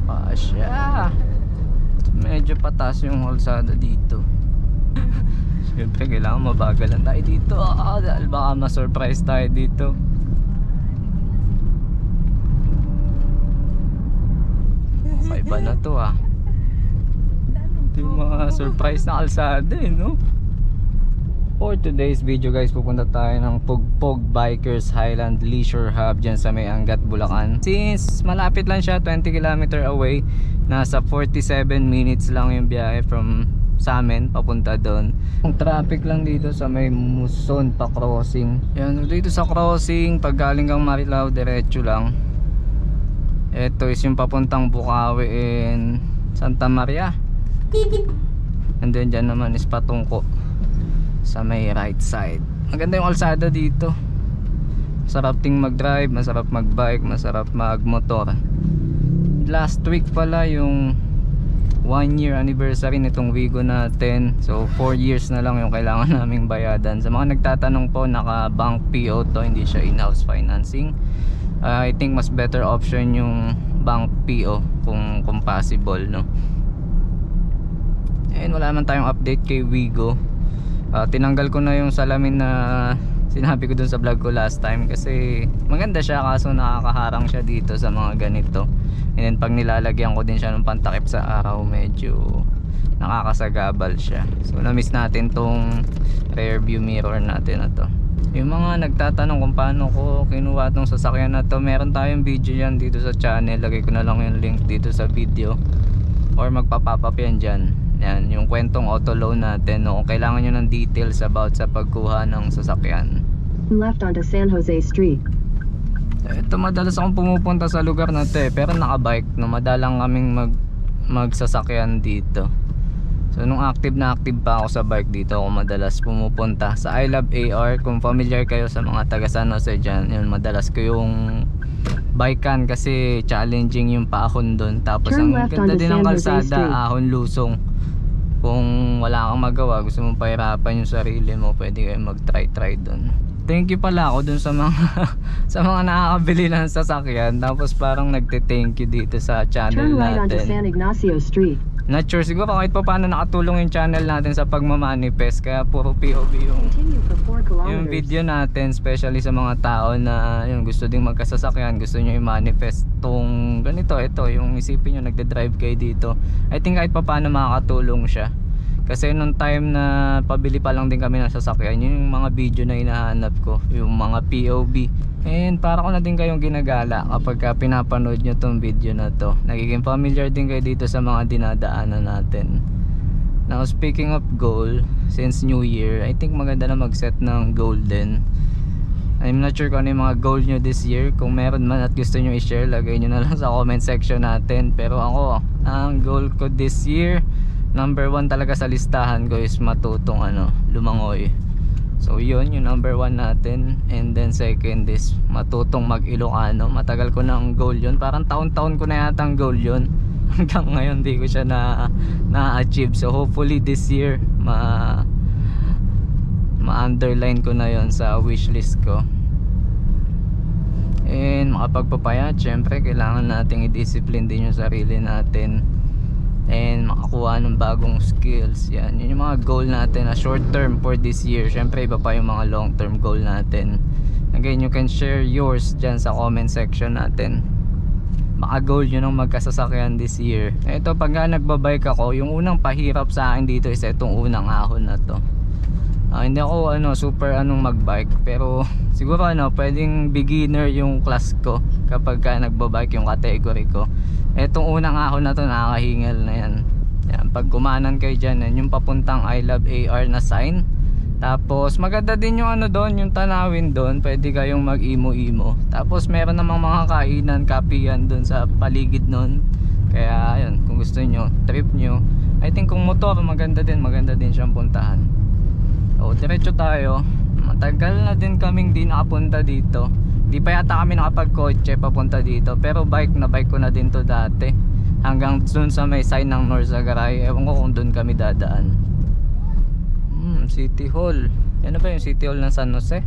Pasya. Medyo patas yung kalsada dito. Siyempre kailangan mabagalan tayo dito dahil baka ma-surprise tayo dito. Iba na to ito yung mga surprise na kalsada no? For today's video guys, pupunta tayo ng Pugpog Bikers Highland Leisure Hub dyan sa may Angat, Bulacan. Since malapit lang siya, 20 km away, nasa 47 minutes lang yung biyahe from sa amin papunta doon. Ang traffic lang dito sa may Muson pa crossing. Yan, dito sa crossing pag galing kang Marilao diretso lang. Ito is yung papuntang Bukawi in Santa Maria. And then dyan naman is patungko sa may right side. Maganda yung kalsada dito. Masarap ting mag-drive, masarap mag-bike, masarap mag-motor. Last week pala yung 1 year anniversary nitong Wigo natin. So 4 years na lang yung kailangan naming bayadan. Sa mga nagtatanong po, naka bank PO to, hindi siya in-house financing. I think mas better option yung bank PO kung possible, no? And wala man tayong update kay Wigo. Tinanggal ko na yung salamin na sinabi ko dun sa vlog ko last time kasi maganda siya, kaso nakakaharang siya dito sa mga ganito. And then pag nilalagyan ko din siya ng pantakip sa araw, medyo nakakasagabal siya. So na-miss natin tong rear view mirror natin na to. Yung mga nagtatanong kung paano ko kinuha tong sasakyan na to, meron tayong video yan dito sa channel. Lagay ko na lang yung link dito sa video or magpa-pop up yan dyan. Yan, yung kwentong auto loan natin, no? Kung kailangan nyo ng details about sa pagkuha ng sasakyan. Left onto San Jose Street. Ito, madalas akong pumupunta sa lugar na to pero nakabike, no? Madalang kaming magsasakyan dito. So nung active na active pa ako sa bike dito, ako madalas pumupunta sa I Love AR. Kung familiar kayo sa mga taga San Jose dyan, yun, madalas ko yung bikean kasi challenging yung paahon doon. Tapos ang ganda din ng kalsada, ahon lusong. Kung wala kang magawa, gusto mong pahirapan yung sarili mo, pwede kayo mag-try doon. Thank you pala ako dun sa mga sa mga nakakabili ng sasakyan. Tapos parang nagte-thank you dito sa channel natin. Turn right onto San Ignacio Street. Not sure, siguro kahit pa paano nakatulong yung channel natin sa pagmamanifest. Kaya puro POV yung video natin, especially sa mga tao na yung gusto ding magkasasakyan, gusto nyo i-manifest tong ganito, ito, yung isipin nyo nagde-drive kayo dito. I think kahit pa paano makakatulong siya. Kasi nung time na pabili pa lang din kami ng sasakyan, yun yung mga video na hinahanap ko, yung mga POV. And para ko na din kayong ginagala kapag pinapanood nyo tong video na to. Nagiging familiar din kayo dito sa mga dinadaanan natin. Now speaking of goal, since New Year, I think maganda na mag-set ng goal din. I'm not sure kung ano yung mga goal nyo this year. Kung meron man at gusto nyo i-share, lagay nyo na lang sa comment section natin. Pero ako, ang goal ko this year, number 1 talaga sa listahan ko is matutong lumangoy. So yun yung number 1 natin. And then second is matutong mag-Ilocano. Matagal ko na ang goal yun. Parang taon-taon ko na yata ang goal yun. Hanggang ngayon di ko siya na-achieve. So hopefully this year ma-underline ko na yon sa wishlist ko. And makapagpapayat, syempre kailangan nating i-discipline din yung sarili natin and makakuha ng bagong skills. Yan, yun yung mga goal natin na short term for this year. Syempre iba pa yung mga long term goal natin. Again, you can share yours dyan sa comment section natin. Baka goal yun ng magkasasakyan this year. Ito, pag nagbabike ako, yung unang pahirap sa akin dito is itong unang ahon na to. Hindi ako super magbike, pero siguro pwedeng beginner yung class ko kapag nagbabike, yung category ko. Etong unang ahon na to, nakakahingal na yan. Yan, pag kumanan kayo dyan, yung papuntang I Love AR na sign. Tapos maganda din yung doon, yung tanawin doon, pwede kayong mag-imo-imo. Tapos meron namang mga kainan, kapihan doon sa paligid noon. Kaya yun, kung gusto nyo, trip nyo, I think kung motor, maganda din siyang puntahan. So diretso tayo. Matagal na din kaming di nakapunta dito. Di pa yata kami nakapag-kotse papunta dito, pero bike ko na din to dati. Hanggang dun sa may sign ng Norzagaray. Ewan ko kung dun kami dadaan. City Hall. Yan na ba yung City Hall ng San Jose?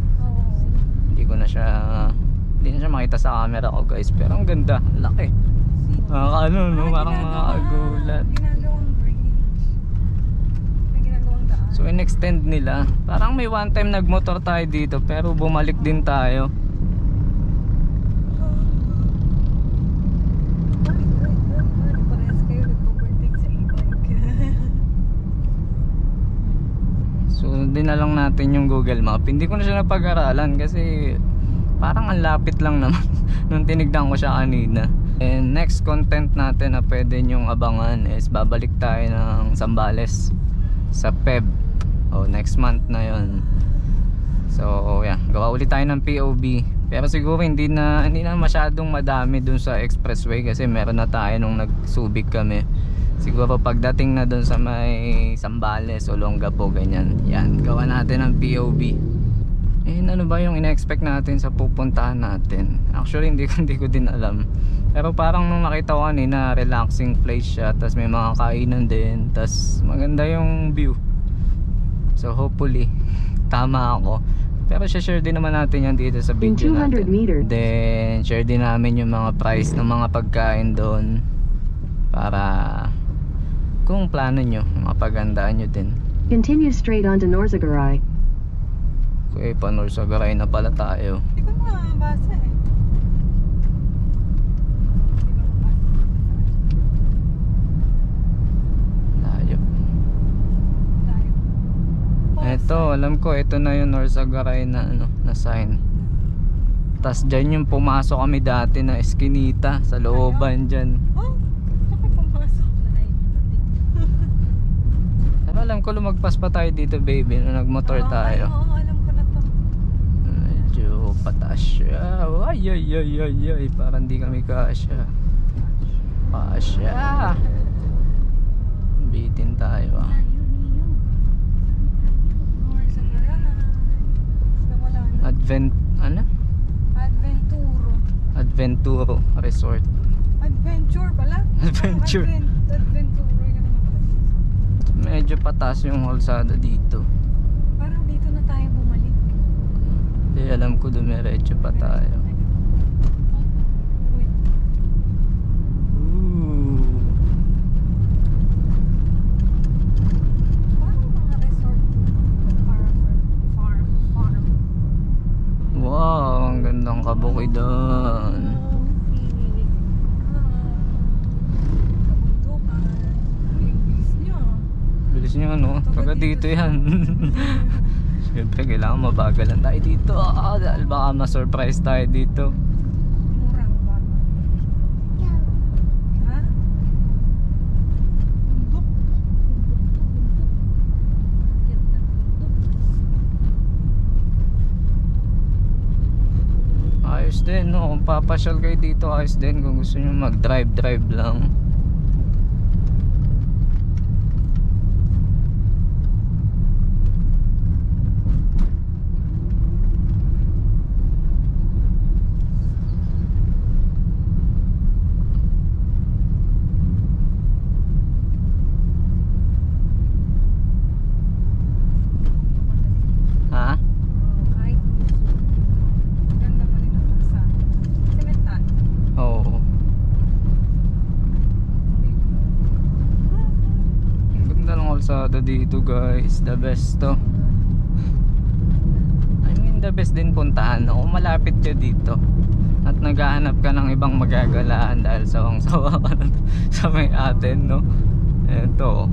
Hindi na siya makita sa camera ko guys, pero ang ganda, laki. ano, no? Parang makakagulat. Ginagawang bridge. May ginagawang daan. So in-extend nila. Parang may one time nagmotor tayo dito pero bumalik din tayo. Parehas kayo nag-overtake sa e-bike. So din na lang natin yung Google Map. Hindi ko na siya napag-aralan kasi parang ang lapit lang naman nung tinignan ko siya kanina. And next content natin na pwede nyong abangan is babalik tayo ng Zambales sa PEB. Next month na yon. So yeah, gawa ulit tayo ng POV. Pero siguro hindi na masyadong madami dun sa expressway kasi meron na tayo nung nagsubik kami. Siguro pagdating na dun sa may Zambales o Olongapo ganyan, yan, gawa natin ng POV. Ano ba yung ina-expect natin sa pupuntahan natin? Actually hindi ko din alam. Pero parang nung nakita ko kanina, relaxing place siya, tas may mga kainan din, tas maganda yung view. So hopefully tama ako. Pero share din naman natin yan dito sa In video 200 natin. meters. Then share din namin yung mga price ng mga pagkain doon para kung plano nyo, mapagandaan nyo din. Continue straight on to Norzagaray. Okay, panor sa garay na pala tayo. Hindi ko mabasa eh. Layo. Eto, alam ko ito na yung Norzagaray na na sign. Tas dyan yung pumasok kami dati na eskinita sa looban dyan. Oh, saka pumasok. Pero alam ko lumagpas pa tayo dito baby nung nagmotor tayo. Oo, alam ko na to. Medyo pataas siya. Ay, parang di kami kasya. Kasya. Bitin tayo ah. Adventuro Resort. Adventure pala? Adventure. Adventure ka naman pala. Medyo pataas yung kalsada dito. Parang dito na tayo bumalik. Hindi alam ko dumiretso pa tayo. Uy, Ooh. parang mga resort. Farm. Wow, ang gandang kabukidan. Bilis nyo ano, taga dito yan. Siyempre kailangan mabagalan tayo dito dahil baka ma-surprise tayo dito. Murang ba? Ha? Bundok? Ayos din no, kung papasyal kayo dito ayos din kung gusto nyo mag-drive lang. Ha? Kahit ganda pa rin ang bansa. Sementan. Oo. Ang ganda ng kalsada dito guys, the best to. I mean the best din puntahan no? Kung malapit ka dito at naghahanap ka ng ibang magagalaan dahil sawang-sawa ka na sa may atin no. Eto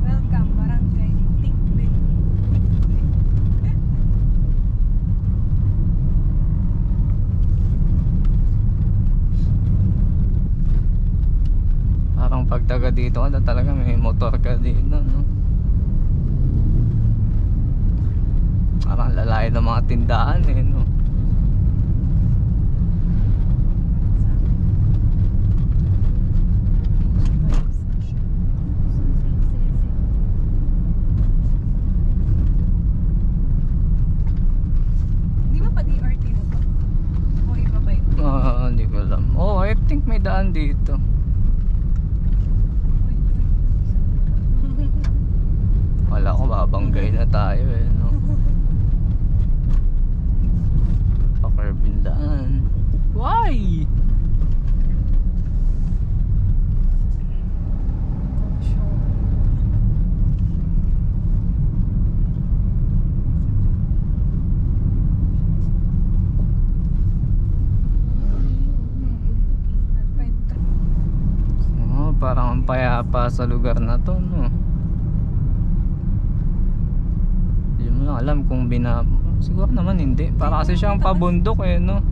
Welcome, Barangay Tikbe. parang pag taga dito ka talaga may motor ka dito no. Parang lalayo ng mga tindahan no. may daan dito. Wala ko, babanggay na tayo eh, no? Pa-curve yung daan. Why? Oh, parang ang payapa sa lugar na to, no? Hindi mo lang alam kung siguro naman hindi. Para kasi siyang pabundok eh, no?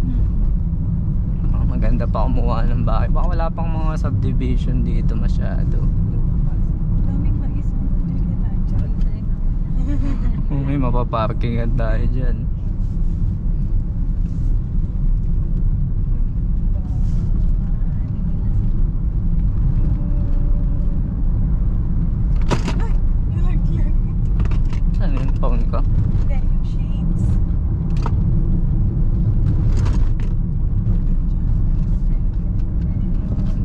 Maganda pa kumuha ng bahay. Baka wala pang mga subdivision dito masyado. Daming mais. May mapaparkingan tayo dyan. Ay! Nalaglag. Saan yun? Phone ko? Hindi, yung shades.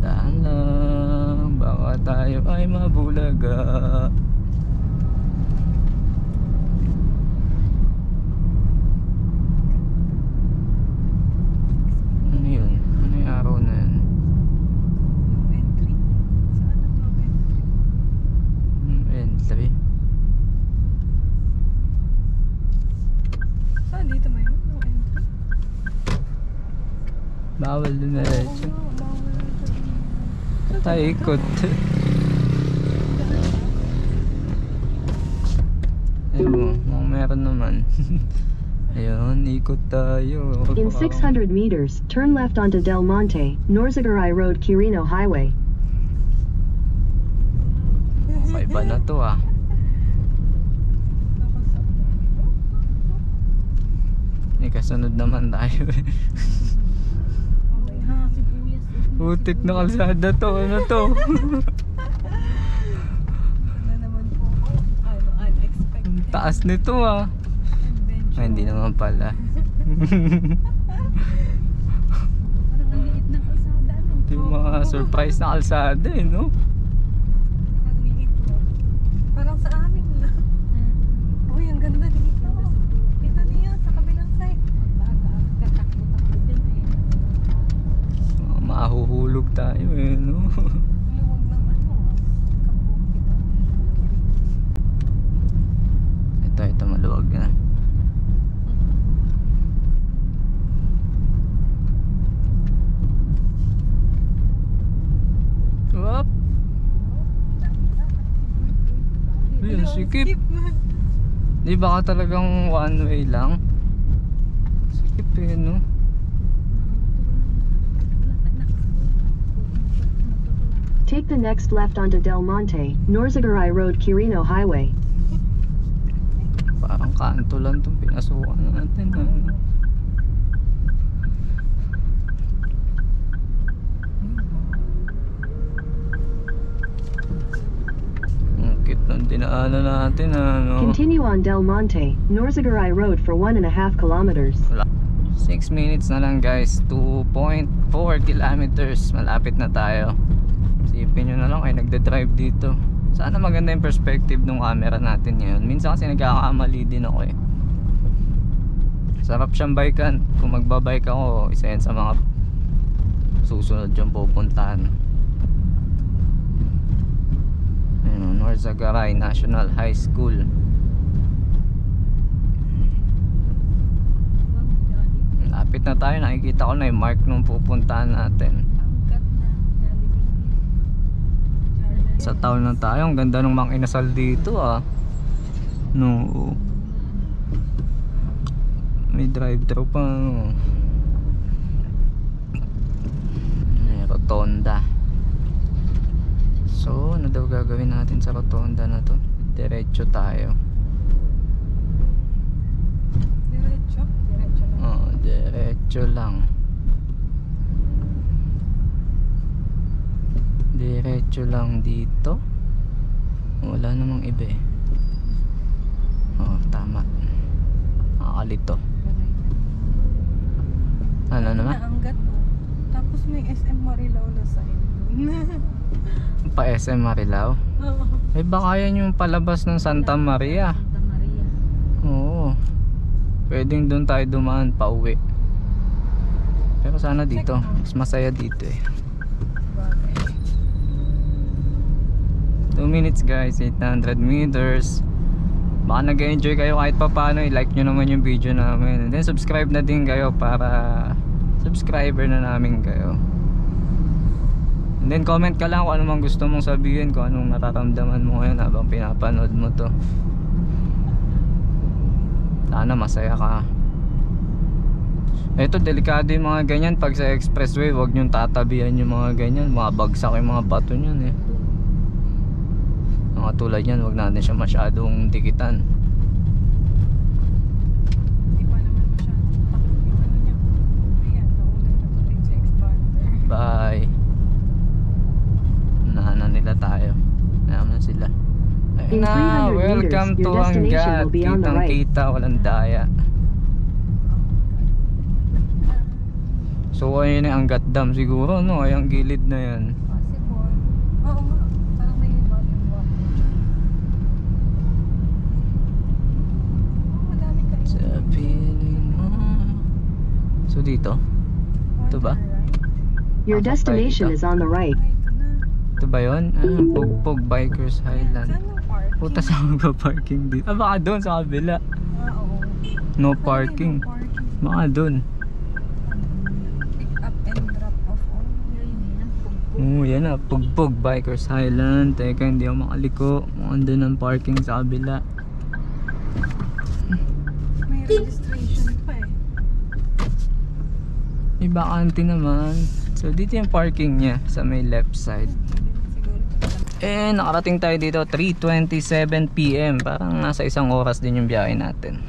Daan lang. Baka tayo ay mabulaga. Ano yun? Ano yung araw na yun? Yung entry. Saan ang yung entry? Entry. Saan dito ba yun? Yung entry? Bawal din na rin. Oo, bawal ito. Tayo ikot. Ayun, meron naman. Ayun, ikot tayo. In 600 meters, turn left onto Del Monte, Norzagaray Road, Quirino Highway. Okay ba na to ah? May kasunod naman tayo. Okay, ha? Sibuyas. Putik na kalsada to. Ano to? Ano naman po ako? Ano, unexpected. Taas nito ah. Adventure. Ay, hindi naman pala. Parang ang liit ng kalsada, ano? Ito yung mga surprise na kalsada eh, no? Ang liit mo. Parang sa amin na. Uy, ang ganda dito. Kita niyo sa kabilang side. Katakbo-takbo din eh. Mahuhulog tayo eh, no? Luwag ng ano. Kabukit. Ito maluwag na. Whoop! Ayun, sikip. Di baka talagang one way lang? Sikip eh, no? Take the next left onto Del Monte, Norzagaray Road, Quirino Highway. Parang kanto lang itong pinasukan natin. Ah. Ang cute ng dinaanan natin. Ano? Continue on Del Monte, Norzagaray Road for 1.5 kilometers. 6 minutes na lang guys. 2.4 kilometers. Malapit na tayo. Isipin nyo na lang ay nagde-drive dito. Sana maganda yung perspective ng camera natin ngayon. Minsan kasi nagkakamali din ako eh. Sarap siyang bikean. Kung magbabike ako, isa yan sa mga susunod yung pupuntahan. Norzagaray National High School. Lapit na tayo. Nakikita ko na yung mark nung pupuntahan natin. Angkat na. Sa town na tayo. Ang ganda ng mga inasal dito ah. No. May drive-thru pa. No. May rotonda. So, ano daw gagawin natin sa rotonda na to? Diretso tayo. Diretso? Diretso lang. Oh, diretso lang. Diretso lang dito. Wala namang iba eh. Oh, tama. Nakakalito. Ano naman? Naanggat oh. Tapos may SM Marilao na sign doon. Pa SM Marilao. Oo. Eh baka yan yung palabas ng Santa Maria. Santa Maria. Oo. Pwedeng doon tayo dumaan pa uwi. Pero sana dito. Mas masaya dito eh. 2 minutes guys, 800 meters. Baka nag-enjoy kayo kahit pa paano, i-like nyo naman yung video namin. And then subscribe na din kayo para subscriber na namin kayo. And then comment ka lang kung ano mang gusto mong sabihin, kung anong nararamdaman mo ngayon habang pinapanood mo to. Sana masaya ka. Ito, delikado yung mga ganyan. Pag sa expressway, huwag nyong tatabihan yung mga ganyan. Mabagsak yung mga bato nyan eh. Mga tulad yan, huwag natin siya masyadong dikitan. Hindi pa naman masyado. Takot yung ano niya. Ayan, nauna na tuloy sa expander. Bye. Naanan nila tayo. Naman sila. Ayun In na, 300 welcome meters, to your destination Angat. will be on the Kitang right. kita, walang daya. So ayun yung Angat Dam siguro, no? Ay ang gilid na yan. Possible. Oo nga. Parang may bottom water. Oh, madami kayo. Sa piling mo. So dito? Ito ba? Your Pasok tayo destination dito. is on the right. Ay, ito na. Ito ba yun? Ah, Pugpog Bikers Highland. Saan ang parking? Puta sa magpa-parking dito. Ah baka doon sa kabila. Oo. No Ay, parking. no parking. Baka doon. Pick up and drop off. Oh, Yun, yun ang pugpog. Oo, yan na. Pugpog Bikers Highland. Teka, hindi ako makaliko. Mukhang doon ang parking sa kabila. may registration pa eh. May bakante naman. So dito yung parking niya sa may left side. Pwede na siguro ito. Eh, nakarating tayo dito 3:27 PM. Parang nasa 1 oras din yung biyahe natin.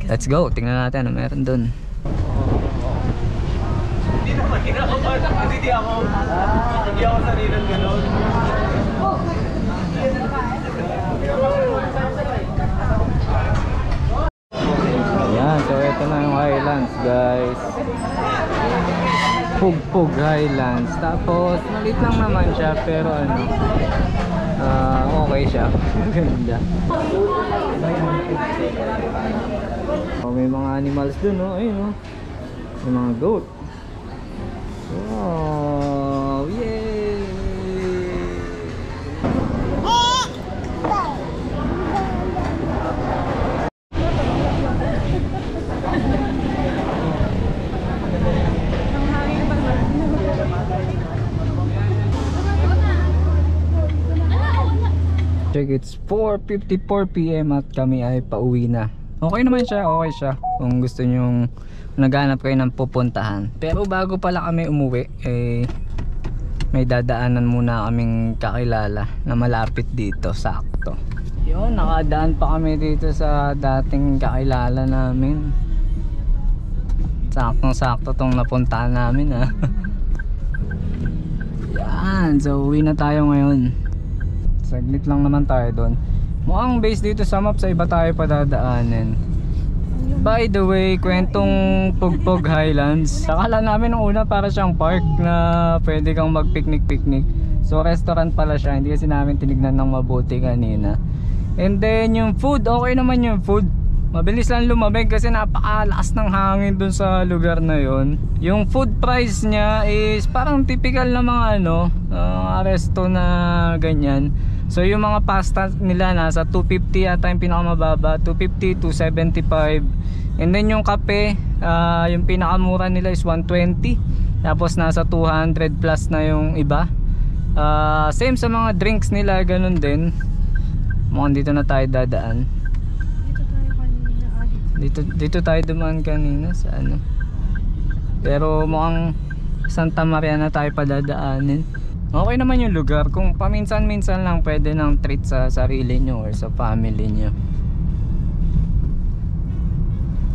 Let's go, tingnan natin ano meron dun. Hindi naman, hindi ako sarilan gano'n. Ayan, so ito na yung Highlands guys. Pugpog Highlands. Tapos maliit lang naman siya pero ano, okay siya. Ganda. Oh, may mga animals dun, no? Ayun, no? May mga goat. Wow! Yay! Check, it's 4:54 PM at kami ay pauwi na. Okay naman siya, okay siya. Kung gusto nyong naghanap kayo ng pupuntahan. Pero bago pala kami umuwi, eh may dadaanan muna kaming kakilala na malapit dito, sakto. Yun, nakadaan pa kami dito sa dating kakilala namin. Saktong-sakto tong napuntahan namin ha. Yan, so uwi na tayo ngayon. Saglit lang naman tayo doon. Mukhang base dito sa map, sa iba tayo padadaanin. By the way, kwentong Pugpog Highlands. Akala namin nung una para siyang park na pwede kang mag-picnic-picnic. So restaurant pala siya, hindi kasi namin tinignan ng mabuti kanina. And then yung food, okay naman yung food. Mabilis lang lumamig kasi napakalakas ng hangin dun sa lugar na yon. Yung food price niya is parang typical na mga resto na ganyan. So yung mga pasta nila nasa 250 yata yung pinakamababa, 250 to 75. And then yung kape, yung pinakamura nila is 120. Tapos nasa 200 plus na yung iba. Same sa mga drinks nila, ganun din. Mukhang dito na tayo dadaan. Dito tayo kanina. Dito tayo dumaan kanina sa ano. Pero mukhang Santa Maria na tayo padadaanin. Okay naman yung lugar. Kung paminsan-minsan lang pwede ng treat sa sarili nyo or sa family nyo.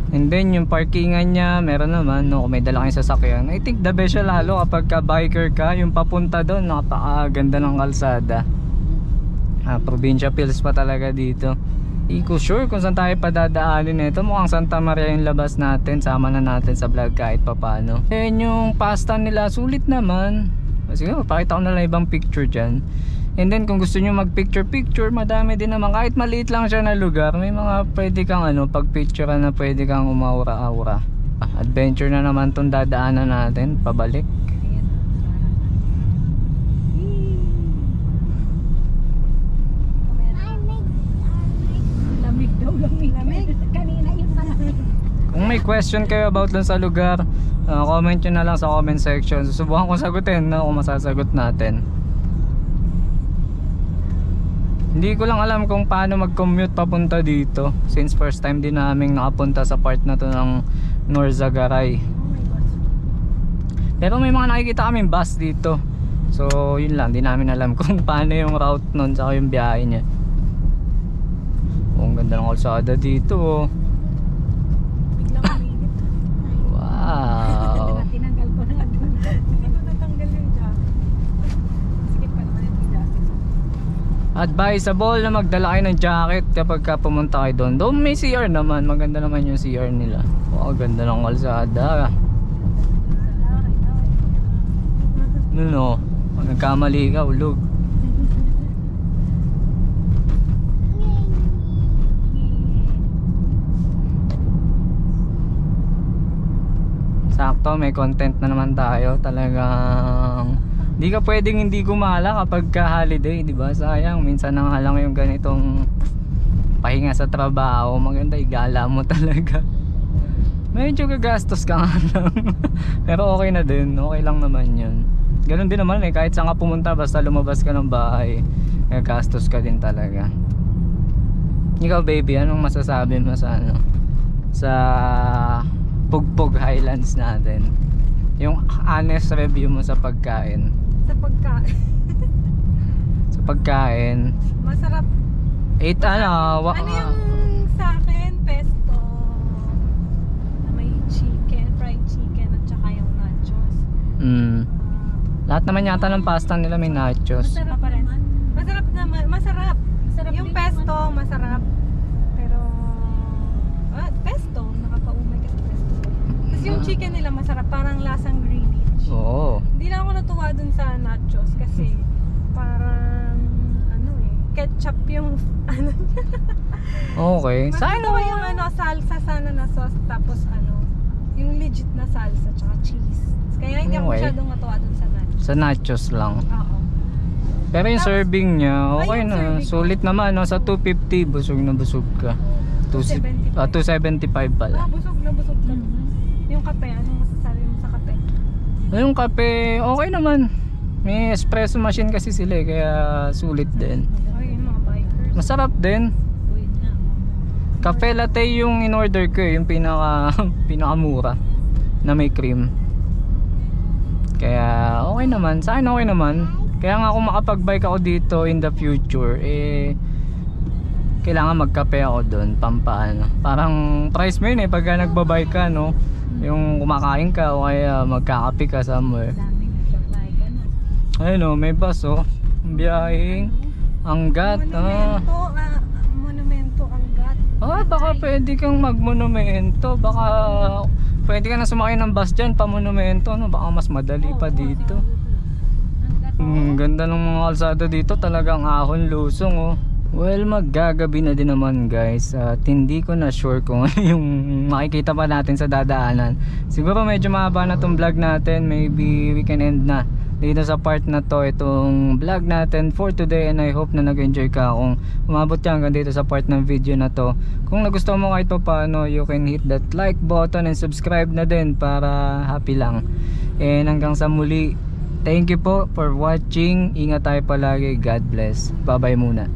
And then yung parkingan niya, meron naman, no, kung may dala kayong sasakyan. I think the best siya lalo kapag ka biker ka, yung papunta doon, napakaganda ng kalsada. Provincia feels pa talaga dito. Hindi ko sure kung saan tayo padadaanin nito. Mukhang Santa Maria yung labas natin. Sama na natin sa vlog kahit papano. And yung pasta nila sulit naman. Sige, pakita ko na lang ibang picture dyan. And then kung gusto nyo mag picture, madami din naman. Kahit maliit lang siya na lugar, may mga pwede kang pag picture na pwede kang umaura-aura. Adventure na naman tong dadaanan natin, pabalik. Lamig daw, lamig. Kanina yun pala. Kung may question kayo about dun sa lugar, comment nyo na lang sa comment section. Susubukan ko sagutin na kung masasagot natin. Hindi ko lang alam kung paano mag-commute papunta dito, since first time din namin nakapunta sa part na to ng Norzagaray. Pero may mga nakikita kaming bus dito. So yun lang, di namin alam kung paano yung route nun saka yung biyahe niya. Ang ganda ng kalsada dito oh. Biglang uminit. Wow. Tinanggal ko na doon. Hindi ko natanggal yung jacket. Sige pa naman yung jacket. Advisable na magdala kayo ng jacket kapag pumunta kayo doon. Doon may CR naman, maganda naman yung CR nila. Wow, ganda ng kalsada. No, nagkamali ka, ulog. Sakto, may content na naman tayo. Talagang di ka pwedeng hindi gumala kapag ka holiday, di ba? Sayang, minsan na nga lang yung ganitong pahinga sa trabaho. Maganda, igala mo talaga. Medyo gagastos ka nga lang. Pero okay na din, okay lang naman yun. Ganun din naman kahit saan ka pumunta, basta lumabas ka ng bahay, gagastos ka din talaga. Ikaw baby, anong masasabi mo sa sa Pugpog Highlands natin? Yung honest review mo sa pagkain. Sa pagkain. Sa pagkain. Masarap. Ano yung sa akin? Pesto. Na may chicken, fried chicken at saka yung nachos. Lahat naman yata ng pasta nila may nachos. Masarap naman. Masarap naman. Masarap. Yung pesto, masarap. Pero pesto, nakakaumay kasi pesto. Tapos yung chicken nila masarap, parang lasang greenage. Oo. Hindi lang ako natuwa dun sa nachos kasi parang ketchup yung Okay. Mas gusto ko yung salsa sana na sauce, tapos yung legit na salsa tsaka cheese. Kaya hindi ako masyadong natuwa dun sa nachos. Sa nachos lang. Oo. Pero yung Tapos, serving niya, okay yung na. serving. Sulit naman, no? Sa 250, busog na busog ka. 275 pala. Busog na busog ka. Yung kape, anong masasabi mo sa kape? Yung kape, okay naman. May espresso machine kasi sila kaya sulit din. Ay, yung mga bikers. Masarap din. Cafe latte yung in-order ko yung pinakamura na may cream. Kaya okay naman, sa akin okay naman. Kaya nga kung makapag-bike ako dito in the future, kailangan magkape ako doon, pampaano. Parang price mo yun pagka nagbabike ka, no? Yung kumakain ka o kaya magkakape ka somewhere. Ayun o, may bus o. Biyahing Angat. Monumento Angat. Baka pwede kang magmonumento. Baka pwede ka na sumakay ng bus dyan, pamonumento, no? Baka mas madali pa dito. Ganda ng mga kalsada dito, talagang ahon lusong oh. Well, maggagabi na din naman guys, at hindi ko na sure kung ano yung makikita pa natin sa dadaanan. Siguro medyo mahaba na tong vlog natin, maybe we can end na dito sa part na to itong vlog natin for today, and I hope na nag-enjoy ka kung umabot ka hanggang dito sa part ng video na to. Kung nagustuhan mo kahit pa paano, you can hit that like button and subscribe na din para happy lang. And hanggang sa muli, thank you po for watching. Ingat tayo palagi. God bless. Bye bye muna.